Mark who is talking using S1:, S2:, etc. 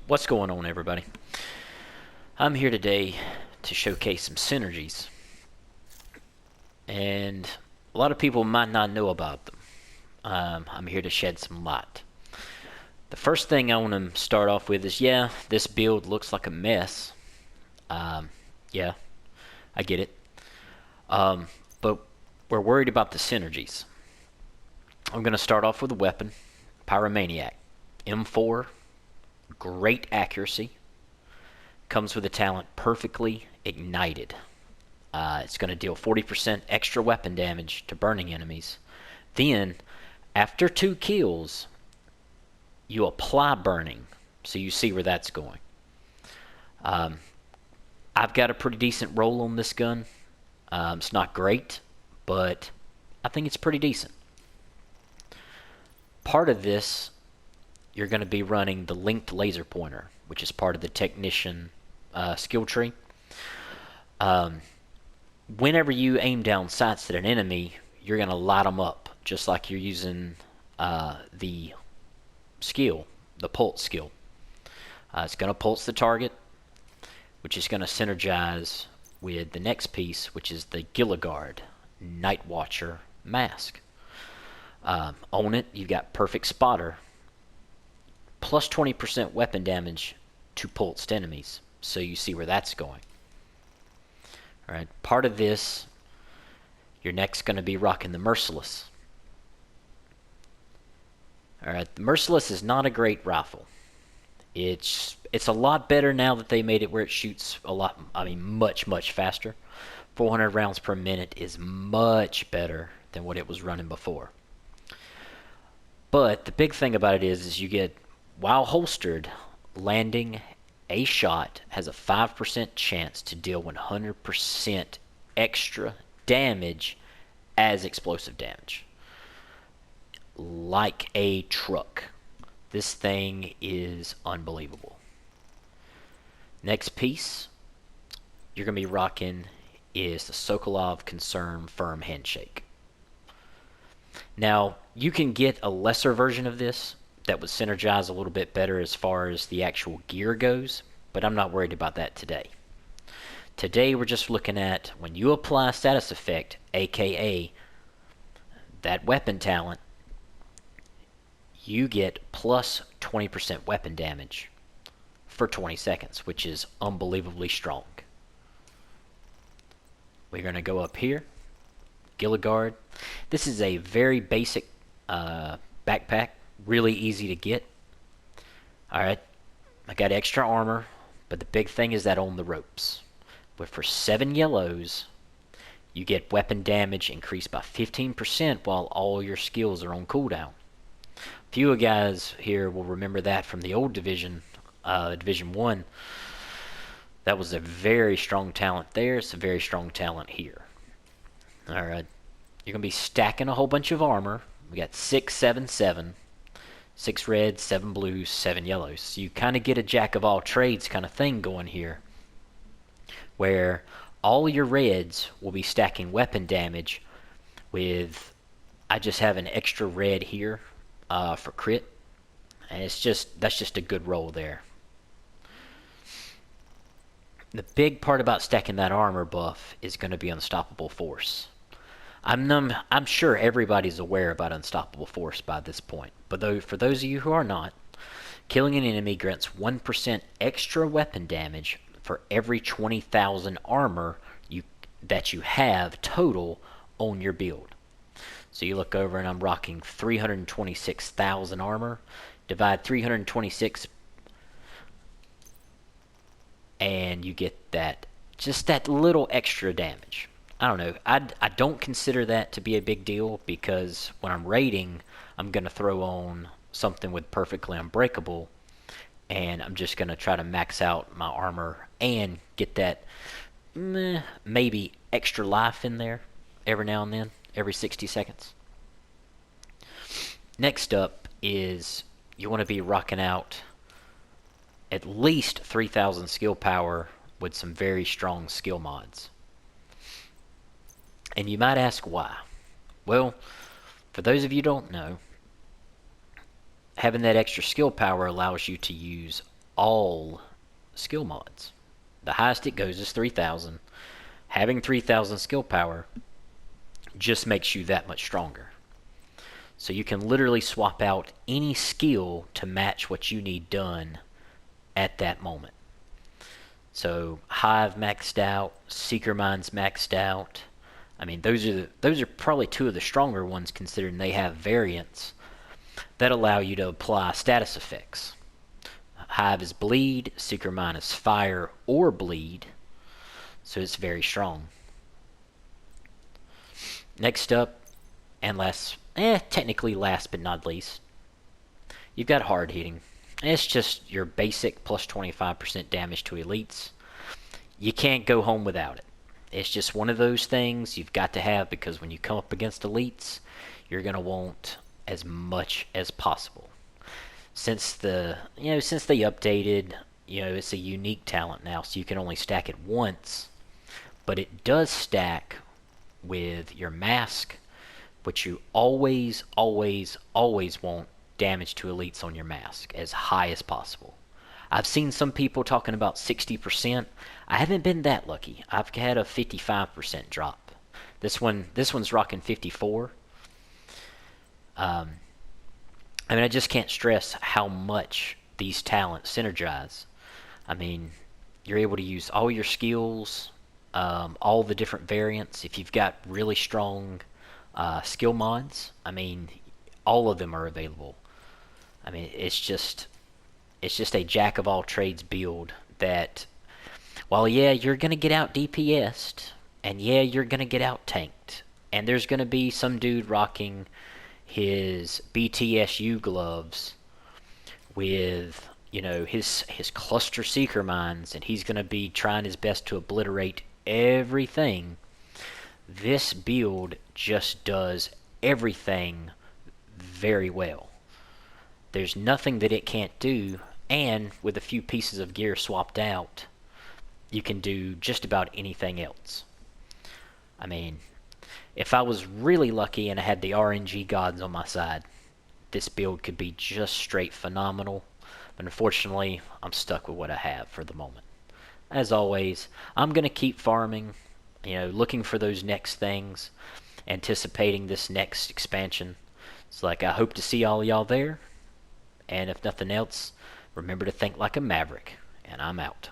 S1: What's going on, everybody? I'm here today to showcase some synergies, and a lot of people might not know about them. I'm here to shed some light. The first thing I want to start off with is, yeah, this build looks like a mess. Um, yeah, I get it. But we're worried about the synergies. I'm going to start off with a weapon, Pyromaniac. M4, great accuracy. Comes with the talent Perfectly Ignited. It's going to deal 40% extra weapon damage to burning enemies. Then, after 2 kills, you apply burning, so you see where that's going. I've got a pretty decent roll on this gun. It's not great, but I think it's pretty decent. Part of this, you're going to be running the linked laser pointer, which is part of the technician skill tree. Whenever you aim down sights at an enemy, you're going to light them up, just like you're using the skill, the pulse skill. It's going to pulse the target, which is going to synergize with the next piece, which is the Gilligard Night Watcher mask. On it, you've got Perfect Spotter, plus 20% weapon damage to pulsed enemies, so you see where that's going. Alright, part of this, you're next going to be rocking the Merciless. Alright, the Merciless is not a great rifle. It's a lot better now that they made it where it shoots a lot, much faster. 400 rounds per minute is much better than what it was running before. But the big thing about it is you get, while holstered, landing a shot has a 5% chance to deal 100% extra damage as explosive damage. Like a truck. This thing is unbelievable. Next piece you're going to be rocking is the Sokolov Concern Firm Handshake. Now, you can get a lesser version of this that would synergize a little bit better as far as the actual gear goes, but I'm not worried about that today. Today we're just looking at when you apply status effect, aka that weapon talent, you get plus 20% weapon damage for 20 seconds, which is unbelievably strong. We're going to go up here, Gilligard. This is a very basic backpack, really easy to get. Alright, I got extra armor, but the big thing is that on the ropes. But for 7 yellows, you get weapon damage increased by 15% while all your skills are on cooldown. A few guys here will remember that from the old division, Division 1. That was a very strong talent there. It's a very strong talent here. Alright, you're going to be stacking a whole bunch of armor. We got 6, 7, 7. 6 reds, 7 blues, 7 yellows. So you kind of get a jack of all trades kind of thing going here, where all your reds will be stacking weapon damage with, I just have an extra red here for crit, and that's just a good roll there. The big part about stacking that armor buff is going to be Unstoppable Force. I'm sure everybody's aware about Unstoppable Force by this point, but for those of you who are not, killing an enemy grants 1% extra weapon damage for every 20,000 armor that you have total on your build. So you look over and I'm rocking 326,000 armor. Divide 326 and you get just that little extra damage. I don't know. I don't consider that to be a big deal because when I'm raiding, I'm going to throw on something with Perfectly Unbreakable, and I'm just going to try to max out my armor and get that maybe extra life in there every now and then, every 60 seconds. Next up is you want to be rocking out at least 3,000 skill power with some very strong skill mods. And you might ask why. Well, for those of you who don't know, having that extra skill power allows you to use all skill mods. The highest it goes is 3,000. Having 3,000 skill power just makes you that much stronger. So you can literally swap out any skill to match what you need done at that moment. So Hive maxed out, Seeker Mind's maxed out. I mean, those are probably two of the stronger ones, considering they have variants that allow you to apply status effects. Hive is bleed, Seeker Mind is fire or bleed, so it's very strong. Next up, and technically last but not least, you've got hard hitting. It's just your basic plus 25% damage to elites. You can't go home without it. It's just one of those things you've got to have, because when you come up against elites, you're going to want as much as possible. Since they updated, it's a unique talent now, so you can only stack it once, but it does stack with your mask, which you always, always, always want damage to elites on your mask as high as possible. I've seen some people talking about 60%. I haven't been that lucky. I've had a 55% drop. This one's rocking 54. I just can't stress how much these talents synergize. I mean, you're able to use all your skills, all the different variants. If you've got really strong skill mods, all of them are available. It's just a jack of all trades build that, while you're gonna get out DPS'd, and you're gonna get out tanked, and there's gonna be some dude rocking his BTSU gloves with his cluster seeker mines, and he's gonna be trying his best to obliterate everything. This build just does everything very well. There's nothing that it can't do, and with a few pieces of gear swapped out, you can do just about anything else. If I was really lucky and I had the RNG gods on my side, this build could be just straight phenomenal, but unfortunately, I'm stuck with what I have for the moment. As always, I'm going to keep farming, looking for those next things, anticipating this next expansion. I hope to see all y'all there, and if nothing else, remember to think like a Maverick, and I'm out.